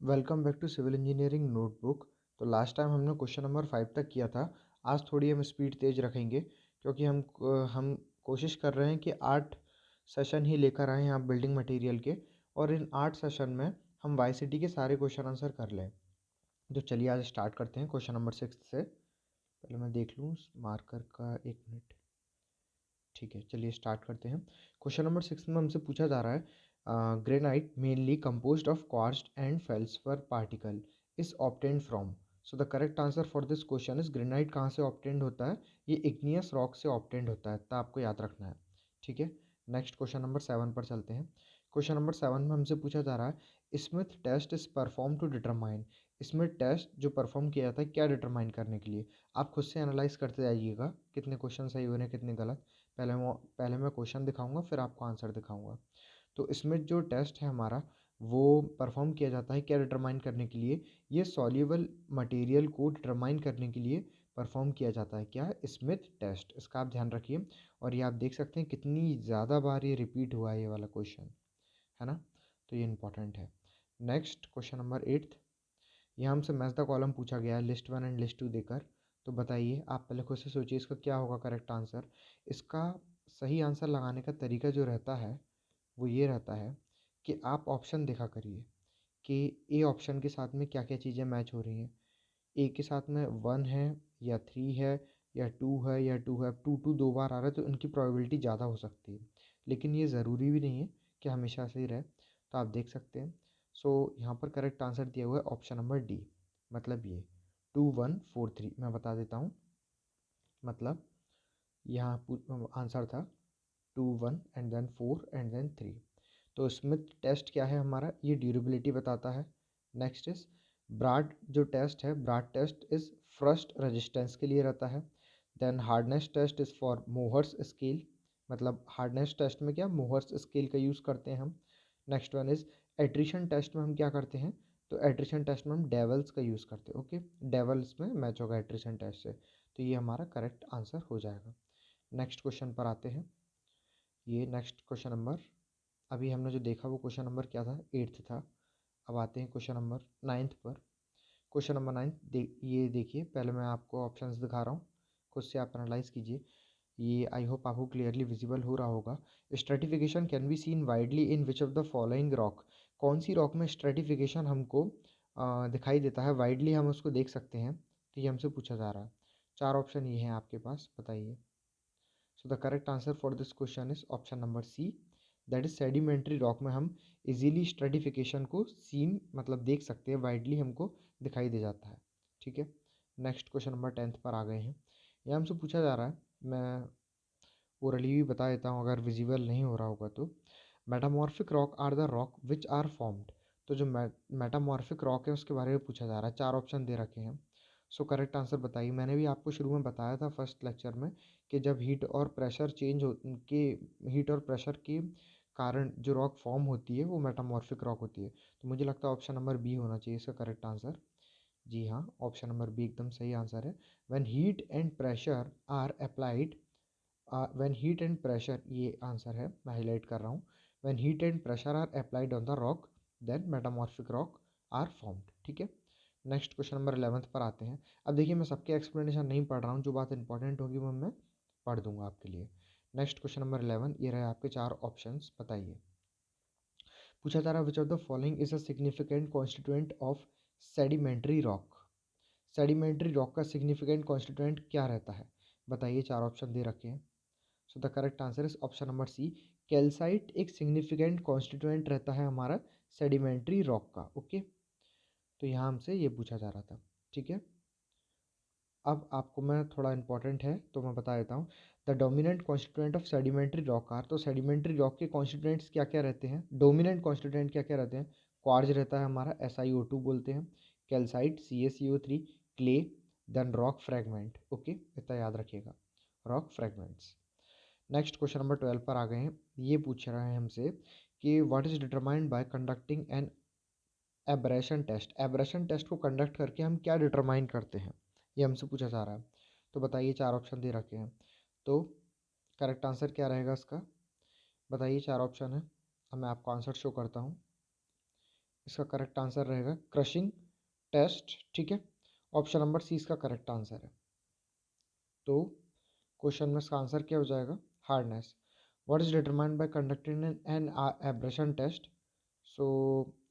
Welcome back to civil engineering notebook. तो last time हमने question number 5 तक किया था। आज थोड़ी हम स्पीड तेज़ रखेंगे क्योंकि हम कोशिश कर रहे हैं कि 8 सेशन ही लेकर आएँ यहाँ बिल्डिंग मटेरियल के, और इन 8 सेशन में हम वाईसीटी के सारे क्वेश्चन आंसर कर लें। तो चलिए आज स्टार्ट करते हैं क्वेश्चन नंबर 6 से। पहले मैं देख लूँ मार्कर का, 1 मिनट। ठीक है, चलिए स्टार्ट करते हैं। क्वेश्चन नंबर 6 में हमसे पूछा जा रहा है, granite mainly composed of quartz and feldspar particle is obtained from. So the correct answer for this question is granite कहाँ से ऑब्टेन्ड होता है? ये इग्नियस रॉक से ऑब्टेन्ड होता है, तो आपको याद रखना है। ठीक है, नेक्स्ट क्वेश्चन नंबर 7 पर चलते हैं। क्वेश्चन नंबर 7 में हमसे पूछा जा रहा है, Smith test is perform to determine. Smith test जो परफॉर्म किया जाता है क्या डिटरमाइन करने के लिए? आप खुद से एनालाइज करते जाइएगा कितने क्वेश्चन सही हो रहे हैं कितने गलत। पहले मैं क्वेश्चन दिखाऊंगा फिर आपको आंसर दिखाऊंगा। तो इसमें जो टेस्ट है हमारा वो परफॉर्म किया जाता है क्या डिटरमाइन करने के लिए? ये सॉल्युबल मटेरियल को डिटरमाइन करने के लिए परफॉर्म किया जाता है। क्या? Smith test. इसका आप ध्यान रखिए। और ये आप देख सकते हैं कितनी ज़्यादा बार ये रिपीट हुआ है ये वाला क्वेश्चन, है ना? तो ये इंपॉर्टेंट है। Next question number 8। यहाँ हमसे मैच द कॉलम पूछा गया है लिस्ट 1 एंड लिस्ट 2 देकर। तो बताइए, आप पहले खुद से सोचिए इसका क्या होगा करेक्ट आंसर। इसका सही आंसर लगाने का तरीका जो रहता है वो ये रहता है कि आप ऑप्शन देखा करिए कि ए ऑप्शन के साथ में क्या क्या चीज़ें मैच हो रही हैं। ए के साथ में 1 है या 3 है या 2 है या 2 है। 2 2 दो बार आ रहा है तो इनकी प्रोबेबिलिटी ज़्यादा हो सकती है, लेकिन ये ज़रूरी भी नहीं है कि हमेशा सही रहे। तो आप देख सकते हैं। सो यहाँ पर करेक्ट आंसर दिया हुआ है ऑप्शन नंबर डी, मतलब ये 2 1 4 3। मैं बता देता हूँ, मतलब यहाँ आंसर था 2 1 एंड देन 4 एंड देन 3। तो स्मिथ टेस्ट क्या है हमारा? ये ड्यूरेबिलिटी बताता है। नेक्स्ट इज ब्राड जो टेस्ट है, Brard test is frost resistance के लिए रहता है। Then hardness test is for Mohs scale, मतलब हार्डनेस टेस्ट में क्या मोहर्स स्केल का यूज़ करते हैं हम। Next one is attrition test में हम क्या करते हैं? तो एट्रिशन टेस्ट में हम डेवल्स का यूज़ करते हैं। ओके, डेवल्स में मैच होगा एट्रिशन टेस्ट से, तो ये हमारा करेक्ट आंसर हो जाएगा। नेक्स्ट क्वेश्चन पर आते हैं। ये नेक्स्ट क्वेश्चन नंबर, अभी हमने जो देखा वो क्वेश्चन नंबर क्या था? 8th था। अब आते हैं क्वेश्चन नंबर 9th पर। क्वेश्चन नंबर 9 ये देखिए, पहले मैं आपको ऑप्शंस दिखा रहा हूँ, खुद से आप एनालाइज कीजिए। ये आई होप आपको क्लियरली विजिबल हो रहा होगा। Stratification can be seen widely in which of the following rock. कौन सी रॉक में स्ट्रेटिफिकेशन हमको दिखाई देता है, वाइडली हम उसको देख सकते हैं? तो ये हमसे पूछा जा रहा है। 4 ऑप्शन ये हैं आपके पास, बताइए। So the correct answer for this question is option number C, that is sedimentary rock में हम इजीली स्ट्रेटिफिकेशन को सीन मतलब देख सकते हैं, वाइडली हमको दिखाई दे जाता है। ठीक है, नेक्स्ट क्वेश्चन नंबर 10th पर आ गए हैं। यह हमसे पूछा जा रहा है, मैं ओरली भी बता देता हूँ अगर विजिबल नहीं हो रहा होगा तो। Metamorphic rock are the rock which are formed. तो जो मेटामॉर्फिक रॉक है उसके बारे में पूछा जा रहा है। 4 ऑप्शन दे रखे हैं। सो करेक्ट आंसर बताइए। मैंने भी आपको शुरू में बताया था फर्स्ट लेक्चर में कि जब हीट और प्रेशर चेंज हो के हीट और प्रेशर के कारण जो रॉक फॉर्म होती है वो मेटामॉर्फिक रॉक होती है। तो मुझे लगता है ऑप्शन नंबर बी होना चाहिए इसका करेक्ट आंसर। जी हाँ, ऑप्शन नंबर बी एकदम सही आंसर है। When heat and pressure are applied, when heat and pressure, ये आंसर है, मैं हाईलाइट कर रहा हूँ। When heat and pressure are applied on the rock then metamorphic rock are formed. ठीक है, नेक्स्ट क्वेश्चन नंबर 11th पर आते हैं। अब देखिए, मैं सबके एक्सप्लेनेशन नहीं पढ़ रहा हूँ, जो बात इंपॉर्टेंट होगी वो मैं पढ़ दूंगा आपके लिए। नेक्स्ट क्वेश्चन नंबर 11, ये रहे आपके 4 ऑप्शंस, बताइए। पूछा जा रहा है which of the following is a significant constituent of sedimentary rock. Sedimentary rock का सिग्निफिकेंट कॉन्स्टिट्यूएंट क्या रहता है? बताइए, 4 ऑप्शन दे रखे हैं। So the correct answer is option number C, calcite एक सिग्निफिकेंट कॉन्स्टिट्यूएंट रहता है हमारा सेडिमेंट्री रॉक का। ओके, तो यहाँ हमसे ये पूछा जा रहा था। ठीक है, अब आपको मैं थोड़ा इंपॉर्टेंट है तो मैं बता देता हूँ। The dominant constituent of sedimentary rock are. तो सेडिमेंट्री रॉक के कॉन्स्टिट्यूएंट्स क्या क्या रहते हैं? डोमिनेंट कॉन्स्टिट्यूएंट क्या क्या रहते हैं? क्वार्ज रहता है हमारा, SiO2 बोलते हैं। Calcite CaCO3, clay, then rock fragment. Okay, इतना याद रखिएगा, rock fragments. Next question number 12 पर आ गए हैं। ये पूछ रहा है हमसे कि what is determined by conducting an abrasion test. Abrasion test को कंडक्ट करके हम क्या डिटरमाइन करते हैं, ये हमसे पूछा जा रहा है। तो बताइए, 4 ऑप्शन दे रखे हैं। तो करेक्ट आंसर क्या रहेगा इसका? बताइए, 4 ऑप्शन है। अब मैं आपको आंसर शो करता हूँ। इसका करेक्ट आंसर रहेगा क्रशिंग टेस्ट, ठीक है। ऑप्शन नंबर सी इसका करेक्ट आंसर है। तो क्वेश्चन में इसका आंसर क्या हो जाएगा, hardness. What is determined by conducting an abrasion test. So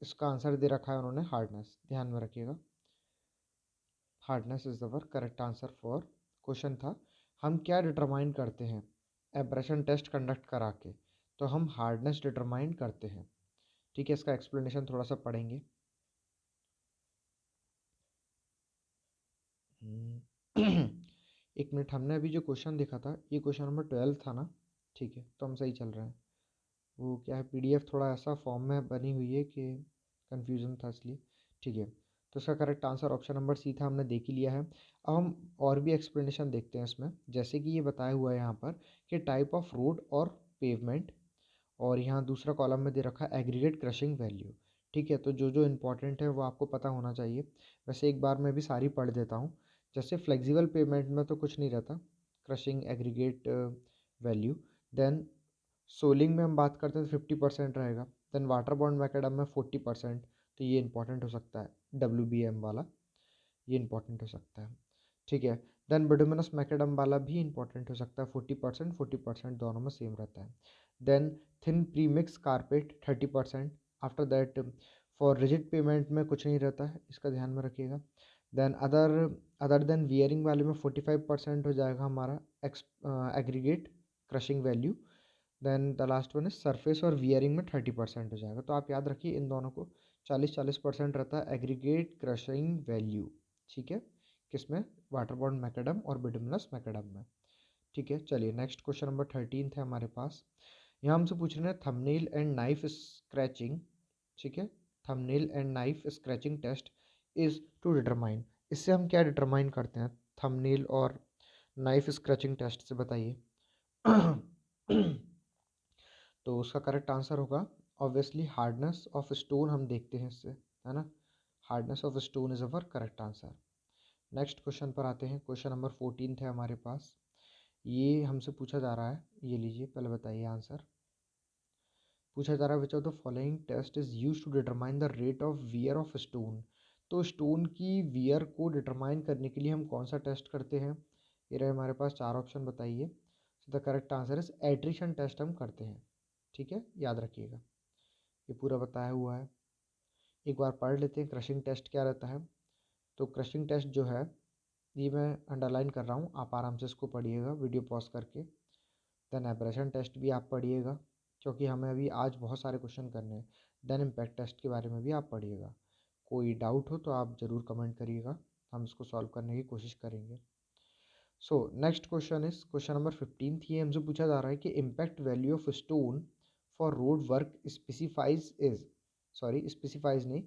इसका आंसर दे रखा है उन्होंने हार्डनेस, ध्यान में रखिएगा। Hardness is the correct answer for question था हम क्या डिटरमाइन करते हैं एब्रेशन टेस्ट कंडक्ट करा के, तो हम हार्डनेस डिटरमाइन करते हैं, ठीक है। इसका एक्सप्लेनेशन थोड़ा सा पढ़ेंगे। एक मिनट, हमने अभी जो क्वेश्चन देखा था ये क्वेश्चन नंबर 12 था ना, ठीक है, तो हम सही चल रहे हैं। वो क्या है, पीडीएफ थोड़ा ऐसा फॉर्म में बनी हुई है कि कंफ्यूजन था इसलिए, ठीक है। तो इसका correct answer option number C था, हमने देख ही लिया है। अब हम और भी एक्सप्लेनेशन देखते हैं इसमें, जैसे कि ये बताया हुआ है यहाँ पर कि टाइप ऑफ रोड और पेवमेंट, और यहाँ दूसरा कॉलम में दे रखा है एग्रीगेट क्रशिंग वैल्यू, ठीक है। तो जो जो इम्पोर्टेंट है वो आपको पता होना चाहिए। वैसे एक बार मैं भी सारी पढ़ देता हूँ। जैसे फ्लेक्सिबल पेमेंट में तो कुछ नहीं रहता, crushing aggregate value. Then soling में हम बात करते हैं तो 50% रहेगा। देन वाटर बॉन्ड मैकेडम में 40%, तो ये इंपॉर्टेंट हो सकता है, WBM वाला ये इंपॉर्टेंट हो सकता है, ठीक है। देन बिटुमिनस मैकेडम वाला भी इंपॉर्टेंट हो सकता है, 40% दोनों में सेम रहता है। Then thin premix carpet 30%। After that for rigid pavement में कुछ नहीं रहता है, इसका ध्यान में रखिएगा। Then other other than wearing वाले में 45% हो जाएगा हमारा aggregate crushing value. Then the last one is surface और वियरिंग में 30% हो जाएगा। तो आप याद रखिए इन दोनों को, 40% रहता है एग्रीगेट क्रशिंग वैल्यू, ठीक है, किसमें, वाटर बॉन्ड मैकेडम और बिटुमिनस मैकेडम में, ठीक है। चलिए नेक्स्ट क्वेश्चन नंबर 13 है हमारे पास। यहाँ हमसे पूछ रहे हैं थंबनेल एंड नाइफ स्क्रैचिंग, ठीक है। Thumbnail and knife scratching test is to determine, इससे हम क्या डिटरमाइन करते हैं थंबनेल और नाइफ स्क्रैचिंग टेस्ट से, बताइए। तो उसका करेक्ट आंसर होगा ऑब्वियसली हार्डनेस ऑफ स्टोन, हम देखते हैं इससे, है ना। Hardness of stone is our correct answer. Next question पर आते हैं, क्वेश्चन नंबर 14 है हमारे पास। ये हमसे पूछा जा रहा है, ये लीजिए पहले बताइए आंसर। पूछा जा रहा है which of the following test is use to determine the rate of wear of stone. तो स्टोन की वियर को डिटरमाइन करने के लिए हम कौन सा टेस्ट करते हैं, ये रहे हमारे पास 4 ऑप्शन, बताइए। The correct answer is attrition test हम करते हैं, ठीक है, याद रखिएगा, ये पूरा बताया हुआ है। एक बार पढ़ लेते हैं क्रशिंग टेस्ट क्या रहता है। तो क्रशिंग टेस्ट जो है ये मैं अंडरलाइन कर रहा हूँ, आप आराम से इसको पढ़िएगा वीडियो पॉज करके। देन एब्रेशन टेस्ट भी आप पढ़िएगा, क्योंकि हमें अभी आज बहुत सारे क्वेश्चन करने हैं। देन इम्पैक्ट टेस्ट के बारे में भी आप पढ़िएगा। कोई डाउट हो तो आप ज़रूर कमेंट करिएगा, हम इसको सॉल्व करने की कोशिश करेंगे। So next question is question number 15। ये हमसे पूछा जा रहा है कि impact value of stone for road work specifies is, sorry specifies नहीं,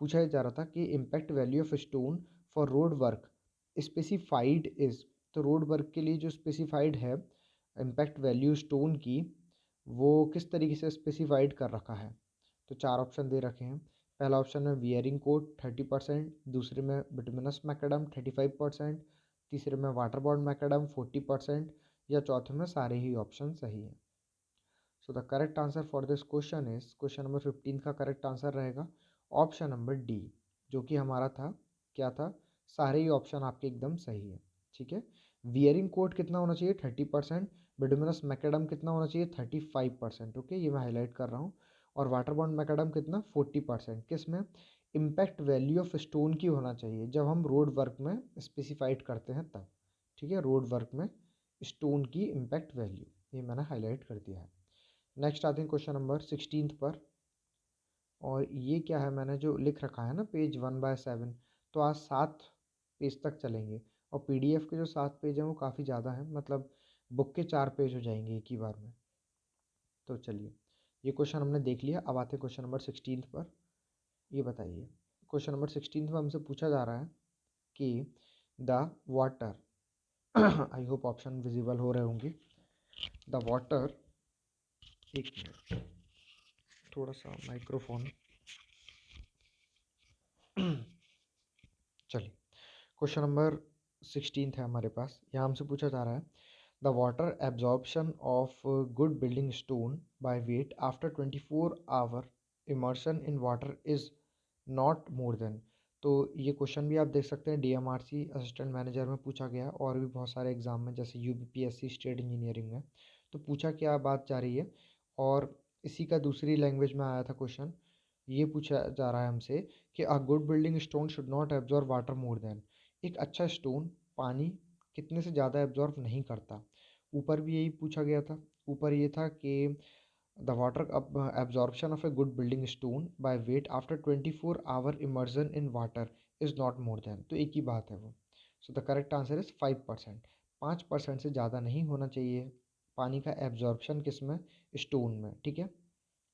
पूछा जा रहा था कि impact value of stone for road work specified is. तो रोड वर्क के लिए जो स्पेसिफाइड है इम्पैक्ट वैल्यू स्टोन की, वो किस तरीके से स्पेसिफाइड कर रखा है। तो 4 ऑप्शन दे रखे हैं। पहला ऑप्शन में वियरिंग कोट 30%, दूसरे में बिटुमिनस मैकेडम 35%, तीसरे में वाटर बॉन्ड मैकेडम 40%, या चौथे में सारे ही ऑप्शन सही हैं। So the correct answer for this question is, question number 15 का करेक्ट आंसर रहेगा ऑप्शन नंबर डी, जो कि हमारा था, क्या था, सारे ही ऑप्शन आपके एकदम सही है, ठीक है। वियरिंग कोट कितना होना चाहिए, 30%। बिटुमिनस मैकेडम कितना होना चाहिए, 35%, ओके, ये मैं हाईलाइट कर रहा हूँ। और वाटर बॉन्ड मैकेडम कितना, 40%, किस में, इम्पैक्ट वैल्यू ऑफ स्टोन की होना चाहिए जब हम रोड वर्क में स्पेसिफाइड करते हैं तब, ठीक है, रोड वर्क में स्टोन की इम्पैक्ट वैल्यू, ये मैंने हाईलाइट कर दिया है। नेक्स्ट आते हैं क्वेश्चन नंबर 16 पर। और ये क्या है, मैंने जो लिख रखा है ना पेज 1/7, तो आज 7 पेज तक चलेंगे। और पीडीएफ के जो 7 पेज हैं वो काफ़ी ज़्यादा हैं, मतलब बुक के 4 पेज हो जाएंगे एक ही बार में। तो चलिए, ये क्वेश्चन हमने देख लिया, अब आते हैं क्वेश्चन नंबर 16 पर। ये बताइए, क्वेश्चन नंबर 16 में हमसे पूछा जा रहा है कि the water I hope option visible हो रहे होंगे। द वाटर, एक मिनट, थोड़ा सा माइक्रोफोन चलिए, क्वेश्चन नंबर 16 है हमारे पास। यहाँ हमसे पूछा जा रहा है the water absorption of good building stone by weight after 24 hour immersion in water is not more than. तो ये क्वेश्चन भी आप देख सकते हैं डीएमआरसी असिस्टेंट मैनेजर में पूछा गया है, और भी बहुत सारे एग्जाम में जैसे यूपीपीएससी स्टेट इंजीनियरिंग में। तो पूछा क्या बात जा रही है, और इसी का दूसरी लैंग्वेज में आया था क्वेश्चन। ये पूछा जा रहा है हमसे कि a good building stone should not absorb water more than. एक अच्छा स्टोन पानी कितने से ज़्यादा एब्जॉर्ब नहीं करता। ऊपर भी यही पूछा गया था। ऊपर ये था कि the water absorption of a good building stone by weight after 24-hour immersion in water is not more than। तो एक ही बात है वो। सो द करेक्ट आंसर इज 5%। 5% से ज़्यादा नहीं होना चाहिए पानी का एब्जॉर्प्शन किस में, स्टोन में। ठीक है,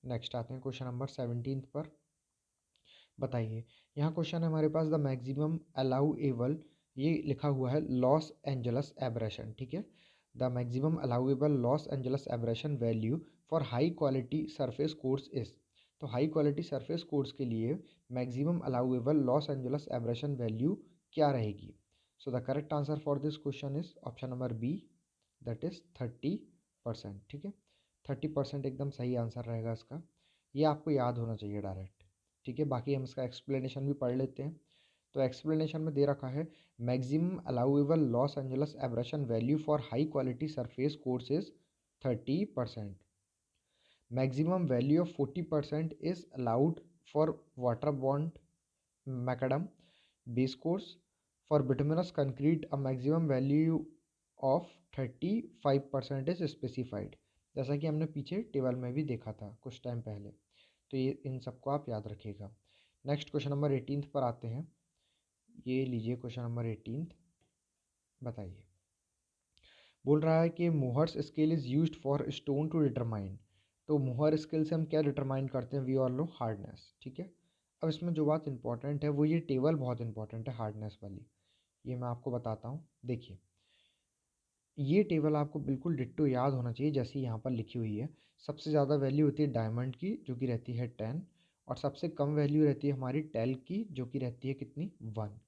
नेक्स्ट आते हैं क्वेश्चन नंबर 17 पर। बताइए, यहाँ क्वेश्चन है हमारे पास द मैक्सिमम अलाउएबल, ये लिखा हुआ है लॉस एंजलस एब्रेशन। ठीक है, the maximum allowable Los Angeles abrasion value for high quality surface course is. तो हाई क्वालिटी सरफेस कोर्स के लिए maximum allowable Los Angeles abrasion value क्या रहेगी। So the correct answer for this question is option number B, that is 30%। ठीक है, 30% एकदम सही answer रहेगा इसका। ये आपको याद होना चाहिए डायरेक्ट। ठीक है, बाकी हम इसका एक्सप्लेनेशन भी पढ़ लेते हैं। तो एक्सप्लेनेशन में दे रखा है maximum allowable Los Angeles abrasion value for high quality surface course is 30%। Maximum value of 40% is allowed for water bound macadam base course. For bituminous concrete a maximum value of 35% is specified. जैसा कि हमने पीछे table में भी देखा था कुछ time पहले। तो ये इन सबको आप याद रखिएगा। नेक्स्ट क्वेश्चन नंबर 18 पर आते हैं। ये लीजिए क्वेश्चन नंबर 18। बताइए, बोल रहा है कि Mohs scale is used for stone to determine. तो मोहर स्केल से हम क्या डिटरमाइन करते हैं, वी ऑल नो हार्डनेस। ठीक है, अब इसमें जो बात इंपॉर्टेंट है वो ये टेबल बहुत इंपॉर्टेंट है हार्डनेस वाली। ये मैं आपको बताता हूँ। देखिए, ये टेबल आपको बिल्कुल डिट्टो याद होना चाहिए जैसी यहाँ पर लिखी हुई है। सबसे ज़्यादा वैल्यू होती है डायमंड की जो कि रहती है 10, और सबसे कम वैल्यू रहती है हमारी टेल की जो कि रहती है कितनी, 1।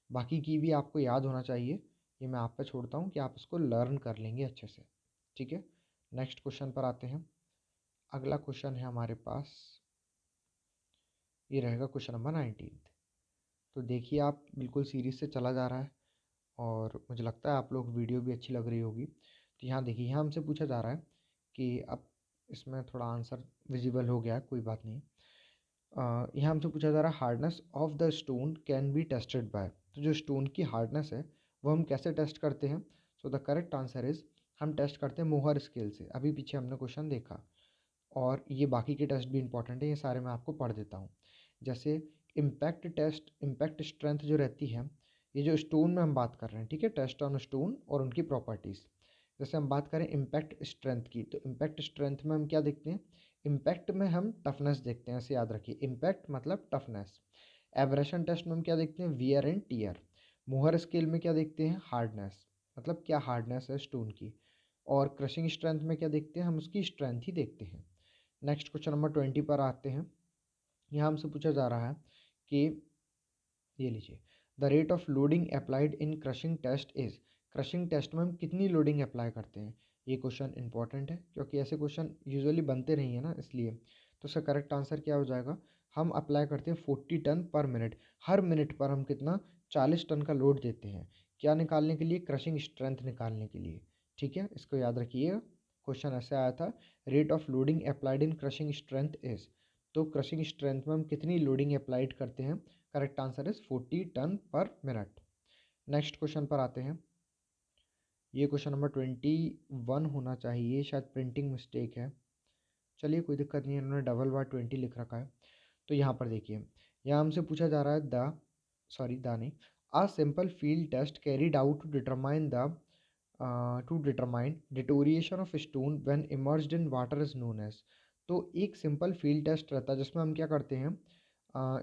बाकी की भी आपको याद होना चाहिए। ये मैं आप पे छोड़ता हूँ कि आप इसको लर्न कर लेंगे अच्छे से। ठीक है, नेक्स्ट क्वेश्चन पर आते हैं। अगला क्वेश्चन है हमारे पास, ये रहेगा क्वेश्चन नंबर 19। तो देखिए, आप बिल्कुल सीरीज से चला जा रहा है, और मुझे लगता है आप लोग वीडियो भी अच्छी लग रही होगी। तो यहाँ देखिए, यहाँ हमसे पूछा जा रहा है कि अब इसमें थोड़ा आंसर विजिबल हो गया है, कोई बात नहीं। यहाँ हमसे पूछा जा रहा है hardness of the stone can be tested by. तो जो स्टोन की हार्डनेस है वो हम कैसे टेस्ट करते हैं। So the correct answer is, हम टेस्ट करते हैं मोहर स्केल से। अभी पीछे हमने क्वेश्चन देखा, और ये बाकी के टेस्ट भी इंपॉर्टेंट है, ये सारे मैं आपको पढ़ देता हूँ। जैसे इम्पैक्ट टेस्ट, इम्पैक्ट स्ट्रेंथ जो रहती है, ये जो स्टोन में हम बात कर रहे हैं। ठीक है, टेस्ट ऑन स्टोन और उनकी प्रॉपर्टीज़। जैसे हम बात करें इम्पैक्ट स्ट्रेंथ की, तो इम्पैक्ट स्ट्रेंथ में हम क्या देखते हैं, इम्पैक्ट में हम टफनेस देखते हैं। ऐसे याद रखिए, इम्पैक्ट मतलब टफनेस। एब्रेशन टेस्ट में हम क्या देखते हैं, वियर एंड टीयर। मोहर स्केल में क्या देखते हैं, हार्डनेस, मतलब क्या हार्डनेस है स्टोन की। और क्रशिंग स्ट्रेंथ में क्या देखते हैं, हम उसकी स्ट्रेंथ ही देखते हैं। नेक्स्ट क्वेश्चन नंबर 20 पर आते हैं। यहाँ हमसे पूछा जा रहा है कि ये लीजिए, the rate of loading applied in crushing test is. Crushing test में हम कितनी लोडिंग अप्लाई करते हैं। ये क्वेश्चन इंपॉर्टेंट है क्योंकि ऐसे क्वेश्चन यूजुअली बनते नहीं है ना, इसलिए। तो इसका करेक्ट आंसर क्या हो जाएगा, हम अप्लाई करते हैं 40 टन पर मिनट। हर मिनट पर हम कितना, 40 टन का लोड देते हैं। क्या निकालने के लिए, क्रशिंग स्ट्रेंथ निकालने के लिए। ठीक है, इसको याद रखिएगा। क्वेश्चन ऐसे आया था, rate of loading applied in crushing strength is. तो क्रशिंग स्ट्रेंथ में हम कितनी लोडिंग अप्लाइड करते हैं। Correct answer is 40 ton per minute. Next question पर आते हैं। ये क्वेश्चन नंबर 21 होना चाहिए, शायद प्रिंटिंग मिस्टेक है। चलिए, कोई दिक्कत नहीं है, इन्होंने डबल बार 20 लिख रखा है। तो यहाँ पर देखिए, यहाँ हमसे पूछा जा रहा है द नहीं, a simple field test carried out to determine deterioration of stone when emerged in water is known as. तो एक सिंपल फील्ड टेस्ट रहता है जिसमें हम क्या करते हैं,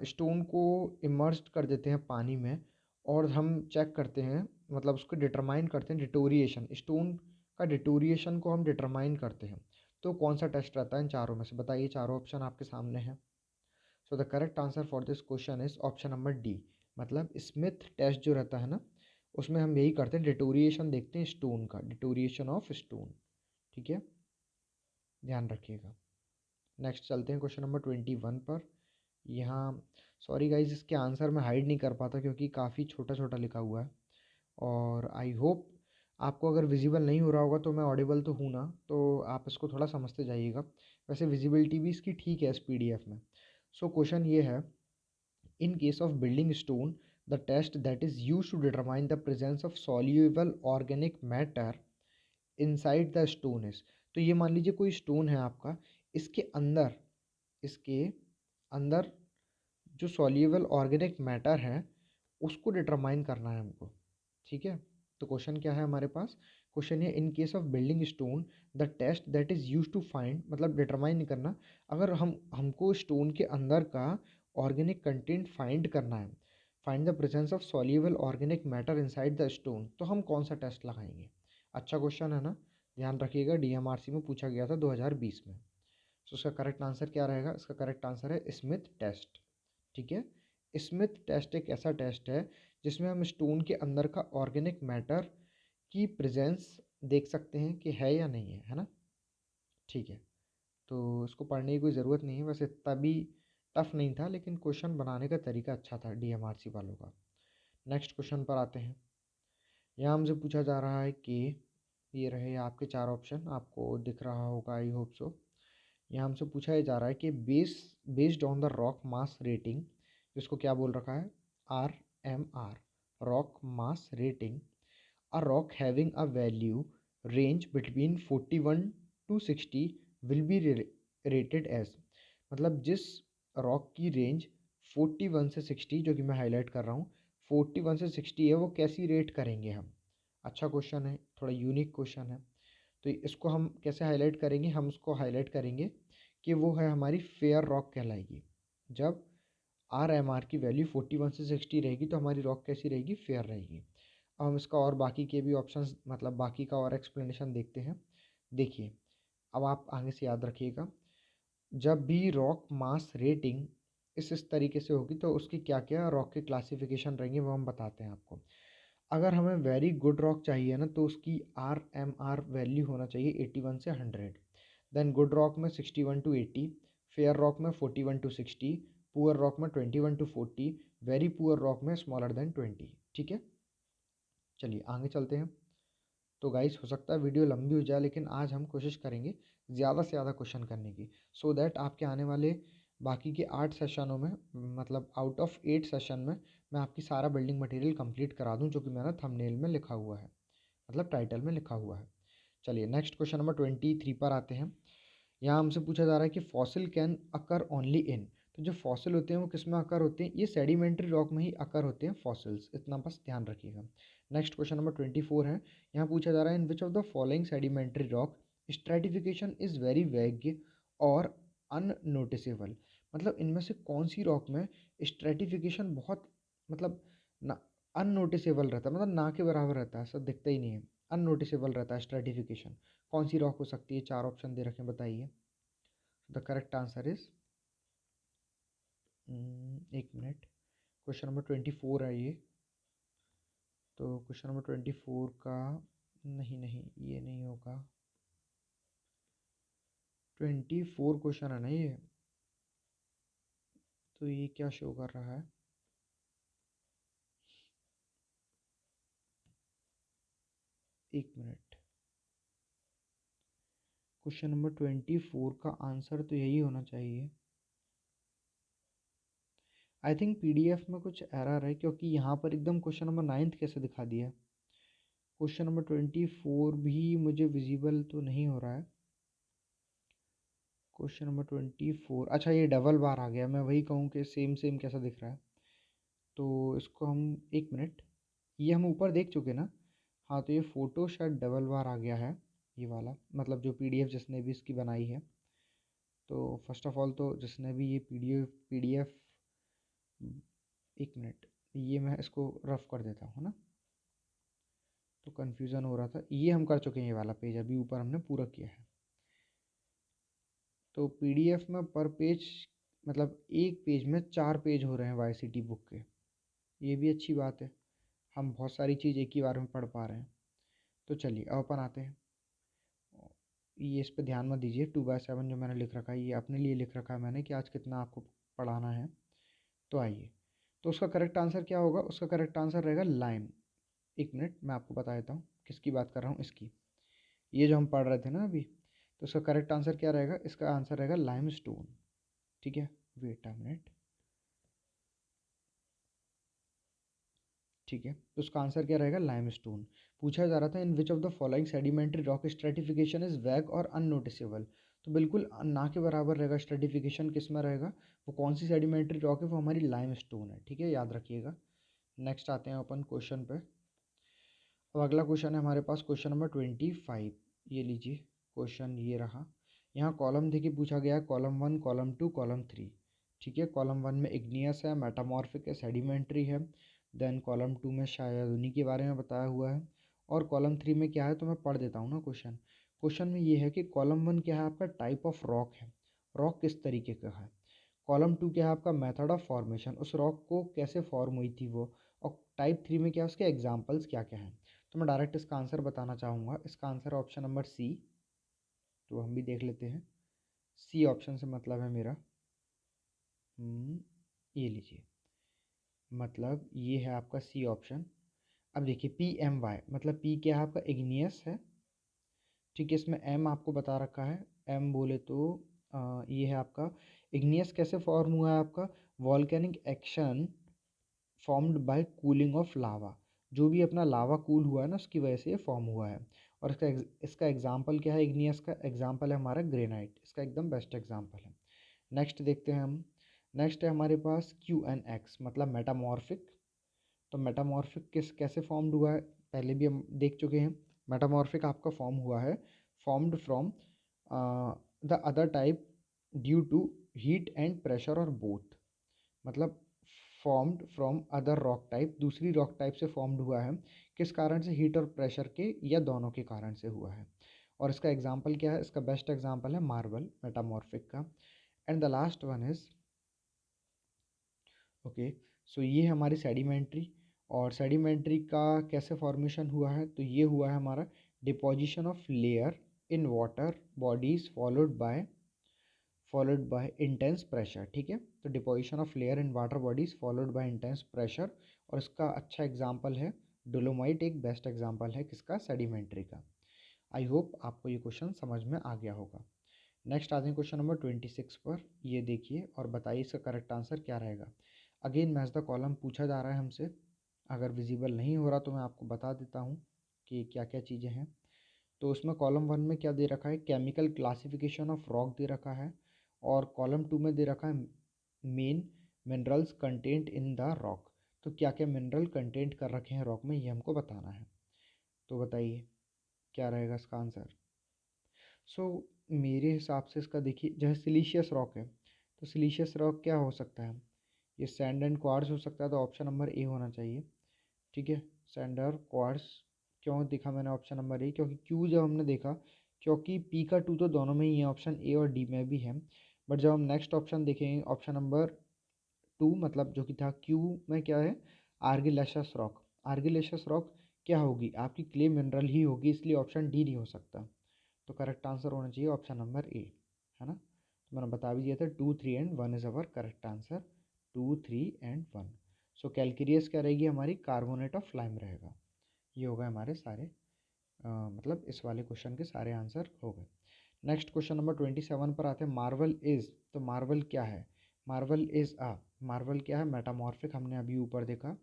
स्टोन को इमर्ज्ड कर देते हैं पानी में, और हम चेक करते हैं, मतलब उसको डिटरमाइन करते हैं डिटोरिएशन, स्टोन का डिटोरिएशन को हम डिटरमाइन करते हैं। तो कौन सा टेस्ट रहता है इन चारों में से, बताइए। चारों ऑप्शन आपके सामने हैं। So the correct answer for this question is option number D, मतलब स्मिथ टेस्ट जो रहता है ना, उसमें हम यही करते हैं, डिटोरिएशन देखते हैं स्टोन का, डिटोरिएशन ऑफ स्टोन। ठीक है, ध्यान रखिएगा। नेक्स्ट चलते हैं क्वेश्चन नंबर 21 पर। यहाँ सॉरी गाइज, इसके आंसर मैं हाइड नहीं कर पाता क्योंकि काफ़ी छोटा छोटा लिखा हुआ है। और आई होप आपको अगर विजिबल नहीं हो रहा होगा तो मैं ऑडिबल तो हूँ ना, तो आप इसको थोड़ा समझते जाइएगा। वैसे विजिबिलिटी भी इसकी ठीक है इस पीडीएफ में। सो क्वेश्चन ये है, in case of building stone the test that is use to determine the presence of soluble organic matter inside the stone is. तो ये मान लीजिए कोई स्टोन है आपका, इसके अंदर जो सॉल्यूबल ऑर्गेनिक मैटर है उसको डिटरमाइन करना है हमको। ठीक है, तो क्वेश्चन क्या है हमारे पास? क्वेश्चन है, in case of building stone the test that is use to find, मतलब डिटरमाइन नहीं करना, अगर हमको स्टोन के अंदर का ऑर्गेनिक कंटेंट फाइंड करना है, find the presence of soluble organic matter inside the stone, तो हम कौन सा टेस्ट लगाएंगे? अच्छा क्वेश्चन है ना, ध्यान रखिएगा, डीएमआरसी में पूछा गया था 2020 में। तो उसका करेक्ट आंसर क्या रहेगा? इसका करेक्ट आंसर है स्मिथ टेस्ट। ठीक है, स्मिथ टेस्ट एक ऐसा टेस्ट है जिसमें हम स्टोन के अंदर का ऑर्गेनिक मैटर की प्रेजेंस देख सकते हैं कि है या नहीं है ना। ठीक है, तो इसको पढ़ने की कोई ज़रूरत नहीं है, वैसे इतना भी टफ नहीं था, लेकिन क्वेश्चन बनाने का तरीका अच्छा था डीएमआरसी वालों का। नेक्स्ट क्वेश्चन पर आते हैं। यहाँ हमसे पूछा जा रहा है कि ये रहे आपके चार ऑप्शन, आपको दिख रहा होगा आई होप सो। यहाँ हमसे पूछा ये जा रहा है कि based on the rock mass rating, जिसको क्या बोल रखा है? RMR, rock mass rating, a rock having a value range between 41 to 60 will be rated as. मतलब जिस रॉक की रेंज 41 से 60, जो कि मैं हाईलाइट कर रहा हूँ, 41 से 60 है, वो कैसी रेट करेंगे हम? अच्छा क्वेश्चन है, थोड़ा यूनिक क्वेश्चन है। तो इसको हम कैसे हाईलाइट करेंगे? हम उसको हाईलाइट करेंगे कि वो है हमारी फेयर रॉक कहलाएगी। जब RMR की वैल्यू 41 से 60 रहेगी तो हमारी रॉक कैसी रहेगी? फेयर रहेगी। अब हम इसका और बाकी के भी ऑप्शंस, मतलब बाकी का और एक्सप्लेनेशन देखते हैं। देखिए, अब आप आगे से याद रखिएगा, जब भी रॉक मास रेटिंग इस तरीके से होगी तो उसकी क्या क्या रॉक के क्लासिफिकेशन रहेंगे वो हम बताते हैं आपको। अगर हमें वेरी गुड रॉक चाहिए ना, तो उसकी RMR वैल्यू होना चाहिए 81 से 100। देन गुड रॉक में 61 to 80, फेयर रॉक में 41 to 60, पुअर रॉक में 21 to 40, वेरी पुअर रॉक में स्मॉलर देन 20। ठीक है, चलिए आगे चलते हैं। तो गाइस, हो सकता है वीडियो लंबी हो जाए, लेकिन आज हम कोशिश करेंगे ज़्यादा से ज़्यादा क्वेश्चन करने की, सो दैट आपके आने वाले बाकी के 8 सेशनों में, मतलब आउट ऑफ 8 सेशन में, मैं आपकी सारा बिल्डिंग मटेरियल कंप्लीट करा दूं, जो कि मैंने थंबनेल में लिखा हुआ है, मतलब टाइटल में लिखा हुआ है। चलिए नेक्स्ट क्वेश्चन नंबर 23 पर आते हैं। यहाँ हमसे पूछा जा रहा है कि fossil can occur only in. तो जो फॉसिल होते हैं वो किस में अकर होते हैं? ये सेडिमेंट्री रॉक में ही अकर होते हैं फॉसिल्स, इतना बस ध्यान रखिएगा। नेक्स्ट क्वेश्चन नंबर 24 है। यहाँ पूछा जा रहा है, in which of the following sedimentary rock stratification is very vague और अननोटिसेबल। मतलब इनमें से कौन सी रॉक में स्ट्रेटिफिकेशन बहुत, मतलब ना, अननोटिसेबल रहता है, मतलब ना के बराबर रहता है, सब दिखता ही नहीं है, अननोटिसेबल रहता है स्ट्रेटिफिकेशन। कौन सी रॉक हो सकती है? चार ऑप्शन दे रखे हैं, बताइए। द करेक्ट आंसर इज, एक मिनट, क्वेश्चन नंबर 24 है ये। तो क्वेश्चन नंबर 24 का, नहीं नहीं ये नहीं होगा, 24 क्वेश्चन है ना ये, तो ये क्या शो कर रहा है? एक मिनट, क्वेश्चन नंबर 24 का आंसर तो यही होना चाहिए। आई थिंक पीडीएफ में कुछ एरर है, क्योंकि यहाँ पर एकदम क्वेश्चन नंबर 9 कैसे दिखा दिया। क्वेश्चन नंबर 24 भी मुझे विजिबल तो नहीं हो रहा है। क्वेश्चन नंबर 24, अच्छा ये डबल बार आ गया, मैं वही कहूँ कि सेम सेम कैसा दिख रहा है। तो इसको हम, एक मिनट, ये हम ऊपर देख चुके ना। हाँ, तो ये फ़ोटो शायद डबल बार आ गया है, ये वाला, मतलब जो पीडीएफ जिसने भी इसकी बनाई है। तो फर्स्ट ऑफ ऑल तो जिसने भी ये पीडीएफ, एक मिनट, ये मैं इसको रफ कर देता हूँ ना, तो कन्फ्यूज़न हो रहा था। ये हम कर चुके हैं, ये वाला पेज अभी ऊपर हमने पूरा किया है। तो पीडीएफ में पर पेज, मतलब एक पेज में 4 पेज हो रहे हैं वाईसीटी बुक के, ये भी अच्छी बात है, हम बहुत सारी चीज़ एक ही बार में पढ़ पा रहे हैं। तो चलिए अब अपन आते हैं, ये इस पे ध्यान मत दीजिए, 2/7 जो मैंने लिख रखा है ये अपने लिए लिख रखा है मैंने, कि आज कितना आपको पढ़ाना है। तो आइए, तो उसका करेक्ट आंसर क्या होगा? उसका करेक्ट आंसर रहेगा लाइम। एक मिनट मैं आपको बता देता हूँ किसकी बात कर रहा हूँ, इसकी। ये जो हम पढ़ रहे थे ना अभी, तो उसका करेक्ट आंसर क्या रहेगा? इसका आंसर रहेगा लाइम स्टोन। ठीक है, वेट अ मिनट। ठीक है, तो उसका आंसर क्या रहेगा? लाइमस्टोन। पूछा जा रहा था in which of the following sedimentary rock stratification is vague और अननोटिसेबल। तो बिल्कुल ना के बराबर रहेगा स्ट्रेटिफिकेशन, किस में रहेगा? वो कौन सी सेडिमेंट्री रॉक है? वो हमारी लाइमस्टोन है। ठीक है, याद रखिएगा। नेक्स्ट आते हैं अपन क्वेश्चन पे। अब अगला क्वेश्चन है हमारे पास क्वेश्चन नंबर 25। ये लीजिए क्वेश्चन, ये रहा। यहाँ कॉलम देखिए पूछा गया है, कॉलम 1, कॉलम 2, कॉलम 3। ठीक है, कॉलम 1 में इग्नियस है, मेटामॉर्फिक है, सेडिमेंट्री है। देन कॉलम 2 में शायद उन्हीं के बारे में बताया हुआ है। और कॉलम 3 में क्या है, तो मैं पढ़ देता हूँ ना क्वेश्चन। क्वेश्चन में ये है कि कॉलम 1 क्या है आपका? टाइप ऑफ रॉक है, रॉक किस तरीके का है। कॉलम 2 क्या है आपका? मेथड ऑफ फॉर्मेशन, उस रॉक को कैसे फॉर्म हुई थी वो। और टाइप 3 में क्या है, उसके एग्जाम्पल्स क्या क्या हैं। तो मैं डायरेक्ट इसका आंसर बताना चाहूँगा। इसका आंसर है ऑप्शन नंबर सी। तो हम भी देख लेते हैं, सी ऑप्शन से मतलब है मेरा। ये लीजिए, मतलब ये है आपका सी ऑप्शन। अब देखिए PMY, मतलब पी क्या है आपका? इग्नियस है। ठीक है, इसमें एम आपको बता रखा है। एम बोले तो ये है आपका इग्नियस कैसे फॉर्म हुआ है आपका? Volcanic action formed by cooling of lava. जो भी अपना लावा कूल हुआ है ना, उसकी वजह से ये फॉर्म हुआ है। और इसका एग्जाम्पल क्या है? इग्नियस का एग्जाम्पल है हमारा ग्रेनाइट, इसका एकदम बेस्ट एग्जाम्पल है। नेक्स्ट देखते हैं हम। नेक्स्ट है हमारे पास QNX, मतलब मेटामॉर्फिक। तो मेटामॉर्फिक कैसे फॉर्म्ड हुआ है, पहले भी हम देख चुके हैं। मेटामॉर्फिक आपका फॉर्म हुआ है, formed from the other type due to heat and pressure और बोथ। मतलब formed from other rock type, दूसरी रॉक टाइप से फॉर्म्ड हुआ है। किस कारण से? हीट और प्रेशर के, या दोनों के कारण से हुआ है। और इसका एग्जाम्पल क्या है? इसका बेस्ट एग्जाम्पल है मार्बल, मेटामॉर्फिक का। And the last one is, okay, so ये है हमारी सेडिमेंट्री। और सेडिमेंट्री का कैसे फॉर्मेशन हुआ है? तो ये हुआ है हमारा deposition of layer in water bodies followed by intense pressure. ठीक है, तो deposition of layer in water bodies followed by intense pressure. और इसका अच्छा एग्जाम्पल है डोलोमाइट, एक बेस्ट एग्जाम्पल है किसका? सेडिमेंट्री का। आई होप आपको ये क्वेश्चन समझ में आ गया होगा। नेक्स्ट आते हैं क्वेश्चन नंबर 26 पर। ये देखिए और बताइए इसका करेक्ट आंसर क्या रहेगा। अगेन मैच द कॉलम पूछा जा रहा है हमसे। अगर विजिबल नहीं हो रहा तो मैं आपको बता देता हूँ कि क्या क्या चीज़ें हैं। तो उसमें कॉलम 1 में क्या दे रखा है? केमिकल क्लासिफिकेशन ऑफ रॉक दे रखा है। और कॉलम 2 में दे रखा है main minerals content in the rock. तो क्या क्या मिनरल कंटेंट कर रखे हैं रॉक में, ये हमको बताना है। तो बताइए क्या रहेगा इसका आंसर। सो मेरे हिसाब से इसका देखिए, जैसे सिलीशियस रॉक है, तो सिलीशियस रॉक क्या हो सकता है? ये सैंड एंड क्वार्ट्ज हो सकता है, तो ऑप्शन नंबर ए होना चाहिए। ठीक है, सैंड और क्वार्ट्ज। क्यों दिखा मैंने ऑप्शन नंबर ए? क्योंकि क्यू जब हमने देखा, क्योंकि पी का टू तो दोनों में ही है, ऑप्शन ए और डी में भी है। बट जब हम नेक्स्ट ऑप्शन देखेंगे, ऑप्शन नंबर 2, मतलब जो कि था क्यू में, क्या है? आर्गिलेशस रॉक। आर्गिलेशस रॉक क्या होगी? आपकी क्ले मिनरल ही होगी, इसलिए ऑप्शन डी नहीं हो सकता। तो करेक्ट आंसर होना चाहिए ऑप्शन नंबर ए, है ना। तो मैंने बता भी दिया था 2, 3 and 1 is our correct answer. 2, 3 and 1। So calcareous क्या रहेगी हमारी? कार्बोनेट ऑफ लाइम रहेगा। ये हो गए हमारे सारे मतलब इस वाले क्वेश्चन के सारे आंसर हो गए। नेक्स्ट क्वेश्चन नंबर 27 पर आते हैं। मार्वल इज, तो मार्वल क्या है? मार्वल इज मार्वल क्या है? मेटामॉर्फिक, हमने अभी ऊपर देखा।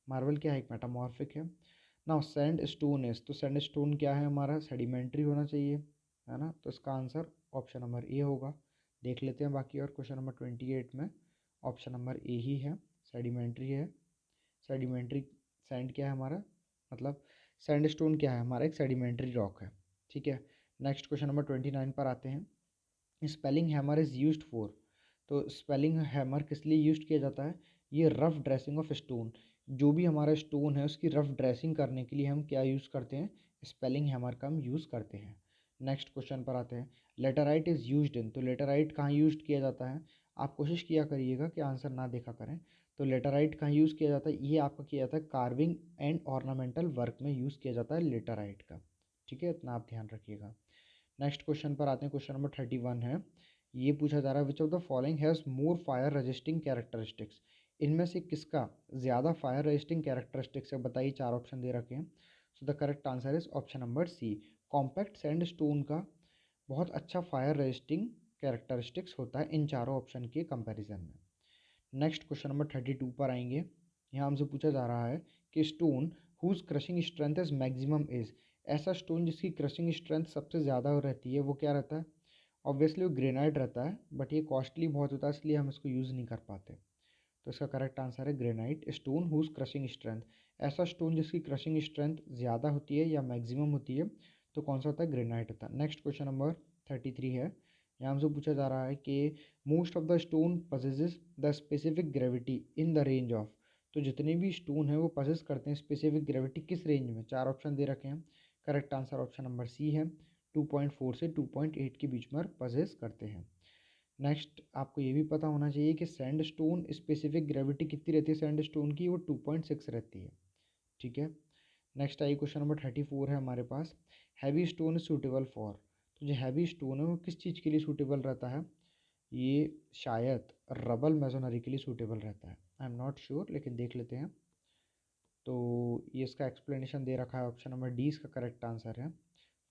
मार्वल क्या है? एक मेटामॉर्फिक है। नाउ सैंड स्टोन इज, तो सैंड स्टोन क्या है हमारा? सेडिमेंट्री होना चाहिए, है ना। तो इसका आंसर ऑप्शन नंबर ए होगा। देख लेते हैं बाकी। और क्वेश्चन नंबर 28 में ऑप्शन नंबर ए ही है, सेडिमेंट्री है। सेडिमेंट्री, सैंड क्या है हमारा? मतलब सैंड स्टोन क्या है हमारा? एक सेडिमेंट्री रॉक है। ठीक है, नेक्स्ट क्वेश्चन नंबर 29 पर आते हैं। Spelling hammer is used for, तो स्पेलिंग हैमर किस लिए यूज किया जाता है? ये रफ ड्रेसिंग ऑफ स्टोन, जो भी हमारा स्टोन है उसकी रफ ड्रेसिंग करने के लिए हम क्या यूज़ करते हैं? स्पेलिंग हैमर का हम यूज़ करते हैं। नेक्स्ट क्वेश्चन पर आते हैं। लेटराइट इज़ यूज्ड इन, तो लेटराइट कहाँ यूज किया जाता है? आप कोशिश किया करिएगा कि आंसर ना देखा करें। तो लेटराइट कहाँ यूज़ किया जाता है? ये आपका किया जाता है कार्विंग एंड ऑर्नामेंटल वर्क में यूज़ किया जाता है लेटराइट का। ठीक है, इतना आप ध्यान रखिएगा। नेक्स्ट क्वेश्चन पर आते हैं। क्वेश्चन नंबर 31 है। ये पूछा जा रहा है which of the following has more fire resisting characteristics. इनमें से किसका ज़्यादा फायर रेजिस्टिंग कैरेक्टरिस्टिक्स है, बताइए। चार ऑप्शन दे रखे हैं। So the correct answer is option number C. Compact sandstone का बहुत अच्छा फायर रेजिस्टिंग कैरेक्टरिस्टिक्स होता है इन चारों ऑप्शन के कंपैरिजन में। नेक्स्ट क्वेश्चन नंबर 32 पर आएंगे। यहाँ हमसे पूछा जा रहा है कि stone whose crushing strength is maximum is, ऐसा स्टोन जिसकी क्रशिंग स्ट्रेंथ सबसे ज़्यादा रहती है वो क्या रहता है? ऑब्वियसली वो ग्रेनाइट रहता है, बट ये कॉस्टली बहुत होता है इसलिए हम इसको यूज़ नहीं कर पाते। तो इसका करेक्ट आंसर है granite. Stone whose crushing strength, ऐसा स्टोन जिसकी क्रशिंग स्ट्रेंथ ज़्यादा होती है या मैक्सिमम होती है तो कौन सा होता है? ग्रेनाइट होता है। नेक्स्ट क्वेश्चन नंबर 33 है। यहाँ हमसे पूछा जा रहा है कि most of the stone possesses the specific gravity in the range of, तो जितने भी स्टोन है वो पजेस करते हैं स्पेसिफिक ग्रेविटी किस रेंज में? चार ऑप्शन दे रखे हैं। Correct answer option number C है, 2.4 से 2.8 के बीच में पजेस करते हैं। नेक्स्ट आपको ये भी पता होना चाहिए कि सैंड स्टोन स्पेसिफिक ग्रेविटी कितनी रहती है सैंड स्टोन की? वो 2.6 रहती है। ठीक है। नेक्स्ट आई क्वेश्चन नंबर 34 है हमारे पास। Heavy stone is suitable for, तो जो हैवी स्टोन है वो किस चीज़ के लिए सूटेबल रहता है? ये शायद रबल मेसोनरी के लिए सूटेबल रहता है। आई एम नॉट श्योर, लेकिन देख लेते हैं। तो ये इसका एक्सप्लेनेशन दे रखा है, ऑप्शन नंबर डी इसका करेक्ट आंसर है।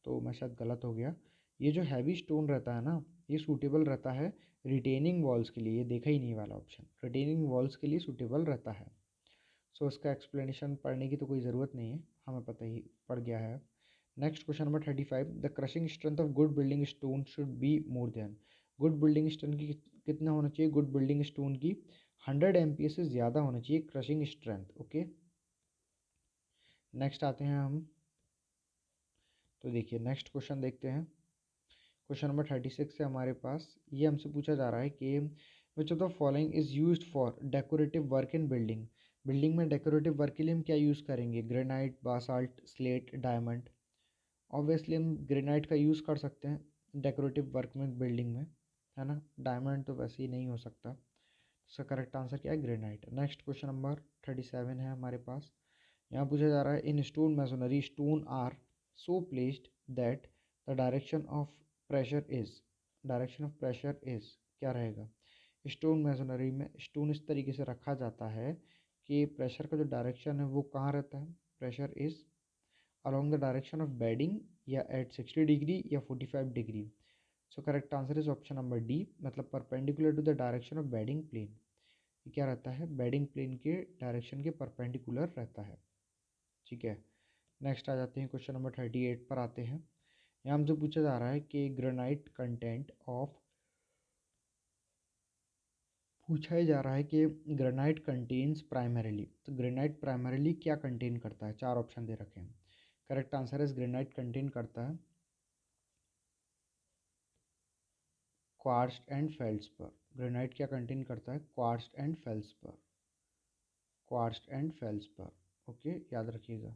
तो मैं शायद गलत हो गया। ये जो हैवी स्टोन रहता है ना, ये सूटेबल रहता है रिटेनिंग वॉल्स के लिए। ये देखा ही नहीं वाला ऑप्शन, रिटेनिंग वॉल्स के लिए सूटेबल रहता है। सो इसका एक्सप्लेनेशन पढ़ने की तो कोई ज़रूरत नहीं है, हमें पता ही पड़ गया है। Next question number 35, the crushing strength of good building stone should be more than, good building stone की कितना होना चाहिए? गुड बिल्डिंग स्टोन की 100 MPa से ज़्यादा होना चाहिए क्रशिंग स्ट्रेंथ। ओके। नेक्स्ट आते हैं हम, तो देखिए नेक्स्ट क्वेश्चन देखते हैं। क्वेश्चन नंबर 36 है हमारे पास। ये हमसे पूछा जा रहा है कि विच of the following is used for decorative work in building, building में डेकोरेटिव वर्क के लिए हम क्या यूज़ करेंगे? Granite, Basalt, slate, diamond. Obviously हम ग्रेनाइट का यूज़ कर सकते हैं डेकोरेटिव वर्क में बिल्डिंग में, है ना। डायमंड तो वैसे ही नहीं हो सकता। इसका करेक्ट आंसर क्या है? ग्रेनाइट। नेक्स्ट क्वेश्चन नंबर 37 है हमारे पास। यहाँ पूछा जा रहा है in stone masonry stone are so placed that the direction of pressure is, direction of pressure is क्या रहेगा? स्टोन मैसोनरी में स्टोन इस तरीके से रखा जाता है कि प्रेशर का जो डायरेक्शन है वो कहाँ रहता है? Pressure is along the direction of bedding या at 60 डिग्री या 45 degree. So correct answer is option number D, मतलब perpendicular to the direction of bedding plane. ये क्या रहता है? बेडिंग प्लेन के डायरेक्शन के परपेंडिकुलर रहता है। ठीक है। नेक्स्ट आ जाते हैं, क्वेश्चन नंबर 38 पर आते हैं। यहाँ हमसे पूछा जा रहा है कि ग्रेनाइट कंटेंट ऑफ, पूछा ही जा रहा है कि ग्रेनाइट कंटेन्स प्राइमरीली, तो ग्रेनाइट प्राइमरीली क्या कंटेन करता है? चार ऑप्शन दे रखे हैं। Correct answer is granite contain करता है क्वार्ट्ज एंड फेल्ड्सपर। ग्रेनाइट क्या कंटेन करता है? Quartz and feldspar, quartz and feldspar. Okay, याद रखिएगा।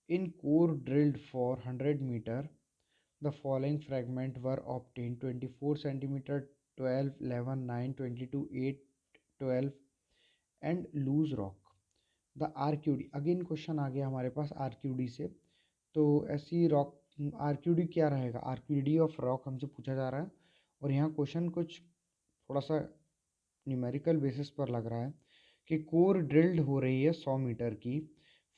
In core drilled for 100 metre the following fragment were obtain 24 centimetre, 12, 11, 9, 22, 8, 12 and loose rock. The RQD, again question आ गया हमारे पास आरक्यूडी से। तो ऐसी रॉक, आरक्यूडी क्या रहेगा? आरक्यूडी ऑफ रॉक हमसे पूछा जा रहा है, और यहाँ क्वेश्चन कुछ थोड़ा सा न्यूमेरिकल बेसिस पर लग रहा है कि कोर ड्रिल्ड हो रही है 100 मीटर की।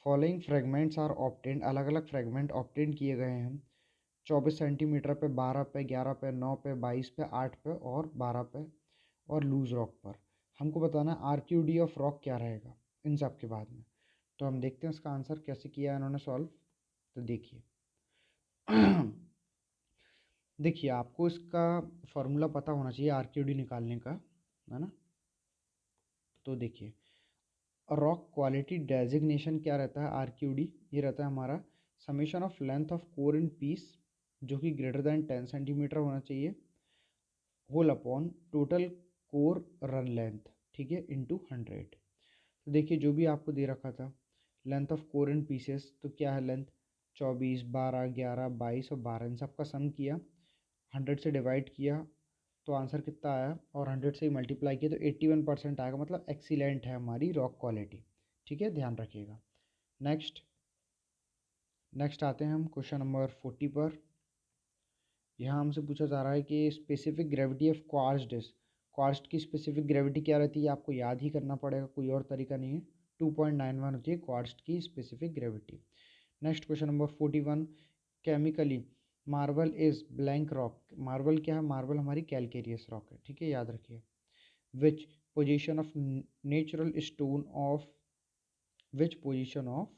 फॉलोइंग फ्रेगमेंट्स आर ऑब्टेन, अलग अलग फ्रेगमेंट ऑब्टेन किए गए हैं 24 सेंटीमीटर पे, 12 पे, 11 पे, 9 पे, 22 पे, 8 पे और 12 पे और लूज रॉक पर। हमको बताना है आरक्यूडी ऑफ रॉक क्या रहेगा इन सब के बाद में। तो हम देखते हैं इसका आंसर कैसे किया है इन्होंने सॉल्व। तो देखिए देखिए आपको इसका फॉर्मूला पता होना चाहिए आरक्यूडी निकालने का, है ना। तो देखिए रॉक क्वालिटी डेजिग्नेशन क्या रहता है? आरक्यूडी ये रहता है हमारा summation of length of core in piece, जो कि ग्रेटर देन 10 सेंटीमीटर होना चाहिए, whole upon total core run length, ठीक है, इनटू 100। तो देखिए जो भी आपको दे रखा था length of core in pieces, तो क्या है लेंथ? 24, 12, 11, 22 और 12, इन सब का सम किया, 100 से डिवाइड किया तो आंसर कितना आया, और 100 से ही मल्टीप्लाई किया तो 81% आएगा, मतलब एक्सीलेंट है हमारी रॉक क्वालिटी। ठीक है, ध्यान रखिएगा। नेक्स्ट नेक्स्ट आते हैं हम क्वेश्चन नंबर 40 पर। यहाँ हमसे पूछा जा रहा है कि specific gravity of quartz disc, quartz की स्पेसिफिक ग्रेविटी क्या रहती है, आपको याद ही करना पड़ेगा, कोई और तरीका नहीं है। 2.91 होती है क्वार्ट्ज की specific gravity. Next question number 41, chemically marble is blank rock. Marble क्या है, मार्बल हमारी कैलकेरियस रॉक है, ठीक है, याद रखिए। Which position of natural stone of, which position of,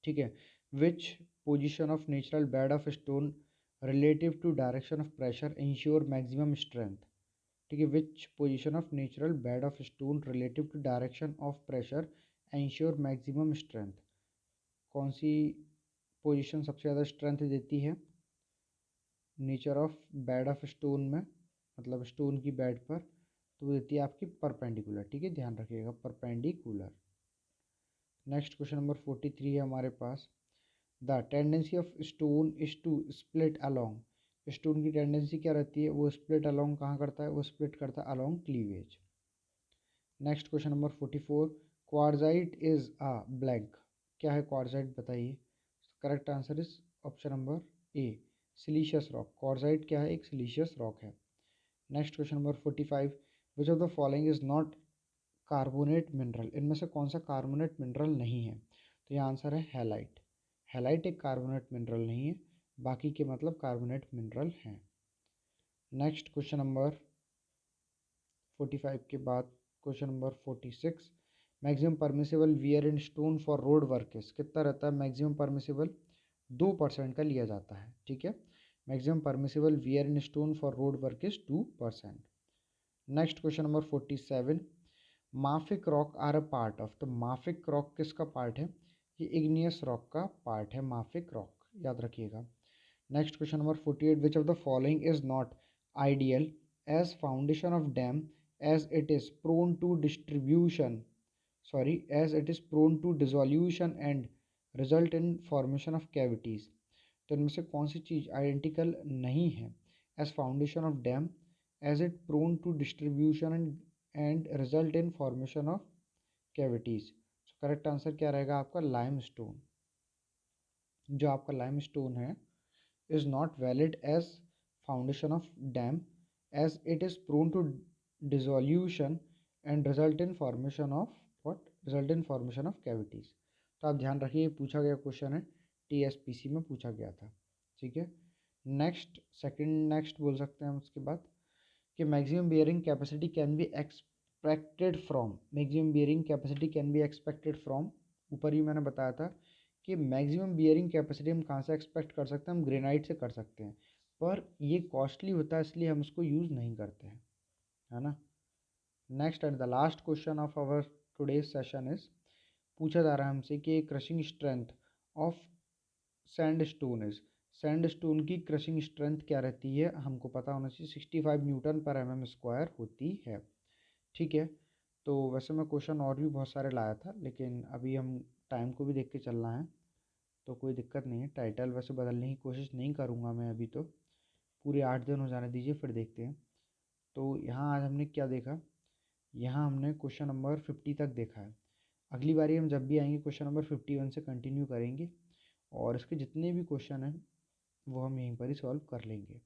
ठीक है, which position of natural bed of stone relative to direction of pressure ensure maximum strength, ठीक है, which position of natural bed of stone relative to direction of pressure ensure maximum strength. कौन सी position सबसे ज़्यादा strength देती है nature of bed of stone में, मतलब स्टोन की बेड पर, तो वो देती है आपकी परपेंडिकुलर, ठीक है, ध्यान रखिएगा, परपेंडिकुलर। नेक्स्ट क्वेश्चन नंबर 43 है हमारे पास, the tendency of stone is to split along. Stone की टेंडेंसी क्या रहती है, वो स्प्लिट अलोंग कहाँ करता है, वो स्प्लिट करता है along cleavage. Next question number 44, quartzite is a blank. क्या है क्वार्जाइट, बताइए। Correct answer is option number A, siliceous rock. Quartzite क्या है, एक सिलीशियस रॉक है। Next question number 45, which of the following is not carbonate mineral. इनमें से कौन सा कार्बोनेट मिनरल नहीं है, तो यह आंसर है हैलाइट। हैलाइट एक कार्बोनेट मिनरल नहीं है, बाकी के मतलब कार्बोनेट मिनरल हैं। नेक्स्ट क्वेश्चन नंबर 45 के बाद question number 46, maximum permissible wear in stone for road workers कितना रहता है, मैक्सिमम परमिसिबल 2% का लिया जाता है, ठीक है। Maximum permissible wear in stone for road work is 2%। Next question number 47, mafic rock are a part of. तो माफिक रॉक किसका पार्ट है, ये इग्नियस रॉक का पार्ट है माफिक रॉक, याद रखिएगा। Next question number 48, which of the following is not ideal age foundation of dam as it is prone to distribution, as it is prone to dissolution and result in formation of cavities। तो इनमें से कौन सी चीज़ identical नहीं है, as foundation of dam, as it prone to distribution and result in formation of cavities। so correct answer क्या रहेगा आपका, limestone. जो आपका लाइमस्टोन है is not valid as foundation of dam as it is prone to dissolution and result in formation of what, result in formation of cavities। तो आप ध्यान रखिए, पूछा गया क्वेश्चन है, टीएसपीसी में पूछा गया था, ठीक है। नेक्स्ट सेकंड, नेक्स्ट बोल सकते हैं हम उसके बाद कि maximum bearing capacity can be expected from. Maximum bearing capacity can be expected from, ऊपर ही मैंने बताया था कि मैक्सिमम बियरिंग कैपेसिटी हम कहाँ से एक्सपेक्ट कर सकते हैं, हम ग्रेनाइट से कर सकते हैं, पर ये कॉस्टली होता है इसलिए हम उसको यूज़ नहीं करते हैं, है ना। Next and the last question of our today's session is, पूछा जा रहा है हमसे कि crushing strength of sandstone is. Sandstone की क्रशिंग स्ट्रेंथ क्या रहती है, हमको पता होना चाहिए, 65 न्यूटन पर mm² होती है, ठीक है। तो वैसे मैं क्वेश्चन और भी बहुत सारे लाया था, लेकिन अभी हम टाइम को भी देख के चलना है, तो कोई दिक्कत नहीं है। टाइटल वैसे बदलने की कोशिश नहीं करूँगा मैं अभी, तो पूरे 8 दिन हो जाने दीजिए, फिर देखते हैं। तो यहाँ आज हमने क्या देखा, यहाँ हमने क्वेश्चन नंबर 50 तक देखा है। अगली बारी हम जब भी आएंगे क्वेश्चन नंबर 51 से कंटिन्यू करेंगे, और इसके जितने भी क्वेश्चन हैं वो हम यहीं पर ही सॉल्व कर लेंगे।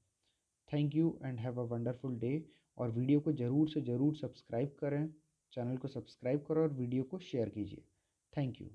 Thank you and have a wonderful day. और वीडियो को ज़रूर से ज़रूर सब्सक्राइब करें, चैनल को सब्सक्राइब करो और वीडियो को शेयर कीजिए। Thank you.